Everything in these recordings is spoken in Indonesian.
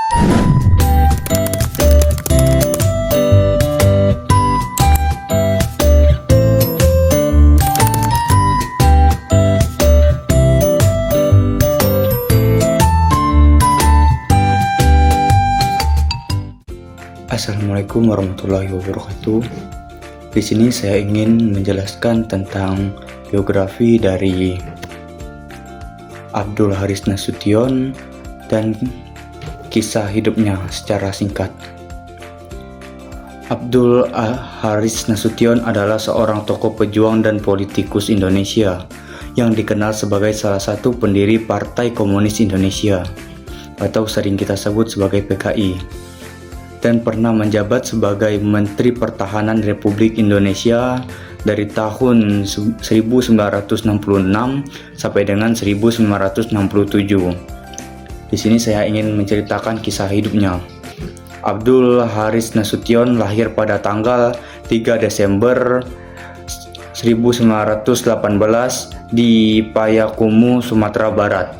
Assalamualaikum warahmatullahi wabarakatuh. Di sini saya ingin menjelaskan tentang biografi dari Abdul Haris Nasution dan kisah hidupnya secara singkat. Abdul Haris Nasution adalah seorang tokoh pejuang dan politikus Indonesia yang dikenal sebagai salah satu pendiri Partai Komunis Indonesia atau sering kita sebut sebagai PKI, dan pernah menjabat sebagai Menteri Pertahanan Republik Indonesia dari tahun 1966 sampai dengan 1967. Di sini saya ingin menceritakan kisah hidupnya. Abdul Haris Nasution lahir pada tanggal 3 Desember 1918 di Payakumbuh, Sumatera Barat.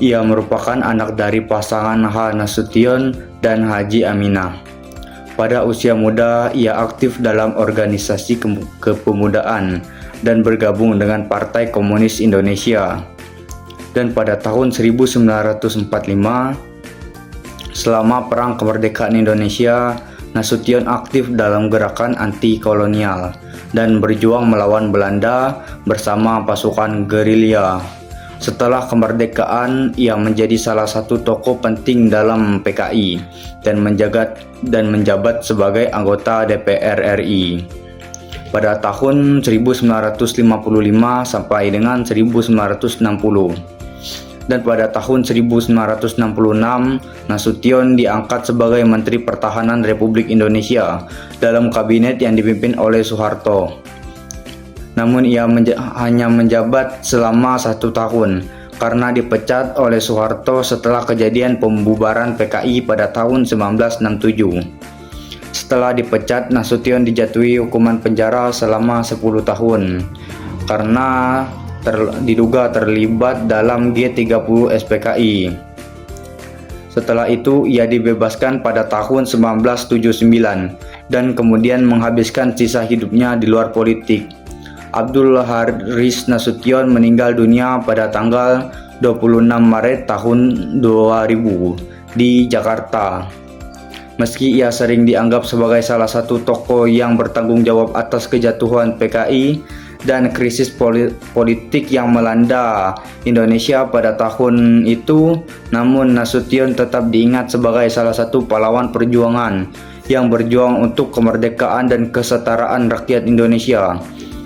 Ia merupakan anak dari pasangan H. Nasution dan Haji Aminah. Pada usia muda, ia aktif dalam organisasi kepemudaan dan bergabung dengan Partai Komunis Indonesia. Dan pada tahun 1945, selama Perang Kemerdekaan Indonesia, Nasution aktif dalam gerakan anti-kolonial dan berjuang melawan Belanda bersama pasukan gerilya. Setelah kemerdekaan, ia menjadi salah satu tokoh penting dalam PKI dan menjabat sebagai anggota DPR RI pada tahun 1955 sampai dengan 1960. Dan pada tahun 1966, Nasution diangkat sebagai Menteri Pertahanan Republik Indonesia dalam kabinet yang dipimpin oleh Soeharto. Namun ia hanya menjabat selama 1 tahun karena dipecat oleh Soeharto setelah kejadian pembubaran PKI pada tahun 1967. Setelah dipecat, Nasution dijatuhi hukuman penjara selama 10 tahun karena diduga terlibat dalam G30 SPKI. Setelah itu ia dibebaskan pada tahun 1979 dan kemudian menghabiskan sisa hidupnya di luar politik. Abdul Haris Nasution meninggal dunia pada tanggal 26 Maret tahun 2000 di Jakarta. Meski ia sering dianggap sebagai salah satu tokoh yang bertanggung jawab atas kejatuhan PKI dan krisis politik yang melanda Indonesia pada tahun itu, namun Nasution tetap diingat sebagai salah satu pahlawan perjuangan yang berjuang untuk kemerdekaan dan kesetaraan rakyat Indonesia.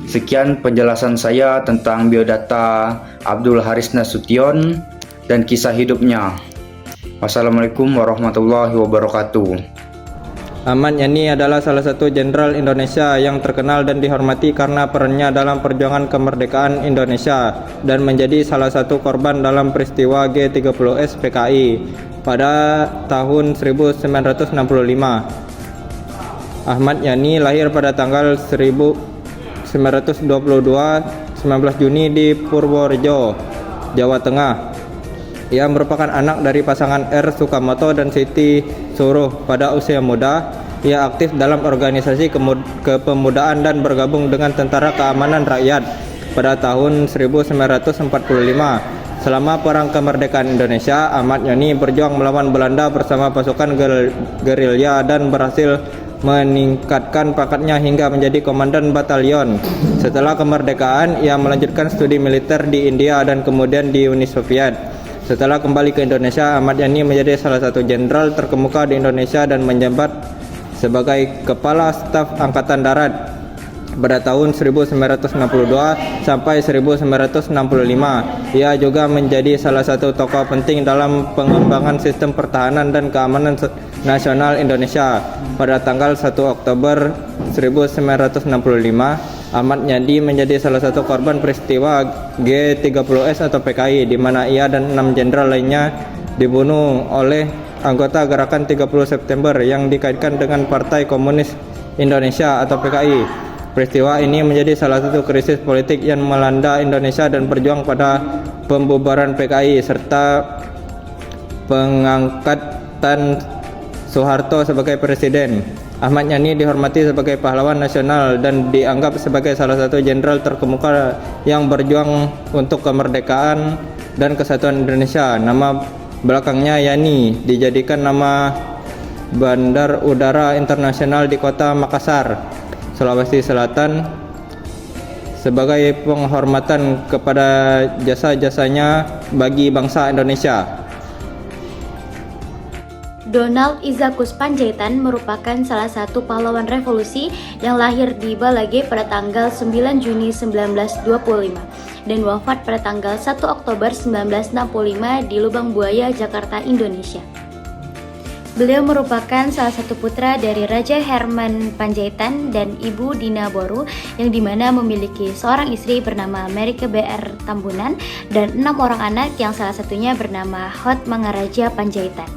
Sekian penjelasan saya tentang biodata Abdul Haris Nasution dan kisah hidupnya. Wassalamualaikum warahmatullahi wabarakatuh. Ahmad Yani adalah salah satu jenderal Indonesia yang terkenal dan dihormati karena perannya dalam perjuangan kemerdekaan Indonesia dan menjadi salah satu korban dalam peristiwa G30S PKI pada tahun 1965. Ahmad Yani lahir pada tanggal 1922 19 Juni di Purworejo, Jawa Tengah. Ia merupakan anak dari pasangan R. Sukamoto dan Siti Suruh. Pada usia muda, ia aktif dalam organisasi kepemudaan dan bergabung dengan Tentara Keamanan Rakyat pada tahun 1945. Selama Perang Kemerdekaan Indonesia, Ahmad Yani berjuang melawan Belanda bersama pasukan gerilya dan berhasil meningkatkan pangkatnya hingga menjadi komandan batalion. Setelah kemerdekaan, ia melanjutkan studi militer di India dan kemudian di Uni Soviet. Setelah kembali ke Indonesia, Ahmad Yani menjadi salah satu jenderal terkemuka di Indonesia dan menjabat sebagai Kepala Staf Angkatan Darat pada tahun 1962 sampai 1965. Ia juga menjadi salah satu tokoh penting dalam pengembangan sistem pertahanan dan keamanan nasional Indonesia. Pada tanggal 1 Oktober 1965, Ahmad Yani menjadi salah satu korban peristiwa G30S atau PKI, di mana ia dan 6 jenderal lainnya dibunuh oleh anggota Gerakan 30 September yang dikaitkan dengan Partai Komunis Indonesia atau PKI. Peristiwa ini menjadi salah satu krisis politik yang melanda Indonesia dan berjuang pada pembubaran PKI serta Tan Soeharto sebagai presiden. Ahmad Yani dihormati sebagai pahlawan nasional dan dianggap sebagai salah satu jenderal terkemuka yang berjuang untuk kemerdekaan dan kesatuan Indonesia. Nama belakangnya Yani dijadikan nama Bandar Udara Internasional di Kota Makassar, Sulawesi Selatan, sebagai penghormatan kepada jasa-jasanya bagi bangsa Indonesia. Donald Izakus Panjaitan merupakan salah satu pahlawan revolusi yang lahir di Balage pada tanggal 9 Juni 1925 dan wafat pada tanggal 1 Oktober 1965 di Lubang Buaya, Jakarta, Indonesia. Beliau merupakan salah satu putra dari Raja Herman Panjaitan dan Ibu Dina Boru yang dimana memiliki seorang istri bernama Merike B.R. Tambunan dan 6 orang anak yang salah satunya bernama Hot Mangaraja Panjaitan.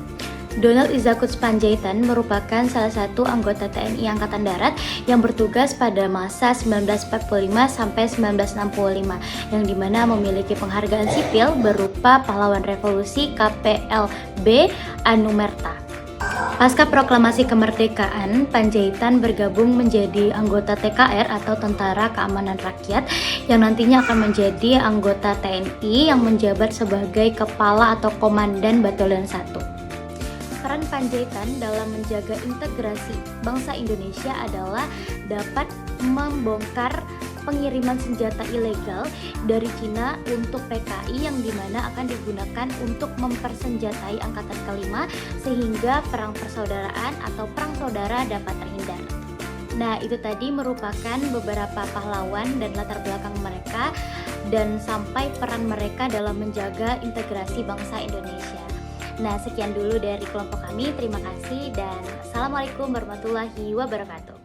Donald Izakus Panjaitan merupakan salah satu anggota TNI Angkatan Darat yang bertugas pada masa 1945 sampai 1965 yang dimana memiliki penghargaan sipil berupa Pahlawan Revolusi KPLB Anumerta. Pasca proklamasi kemerdekaan, Panjaitan bergabung menjadi anggota TKR atau Tentara Keamanan Rakyat yang nantinya akan menjadi anggota TNI yang menjabat sebagai kepala atau komandan Batalion 1. Peran Panjaitan dalam menjaga integrasi bangsa Indonesia adalah dapat membongkar pengiriman senjata ilegal dari Cina untuk PKI yang dimana akan digunakan untuk mempersenjatai Angkatan Kelima sehingga perang persaudaraan atau perang saudara dapat terhindar. Nah, itu tadi merupakan beberapa pahlawan dan latar belakang mereka dan sampai peran mereka dalam menjaga integrasi bangsa Indonesia. Nah, sekian dulu dari kelompok kami. Terima kasih dan Assalamualaikum warahmatullahi wabarakatuh.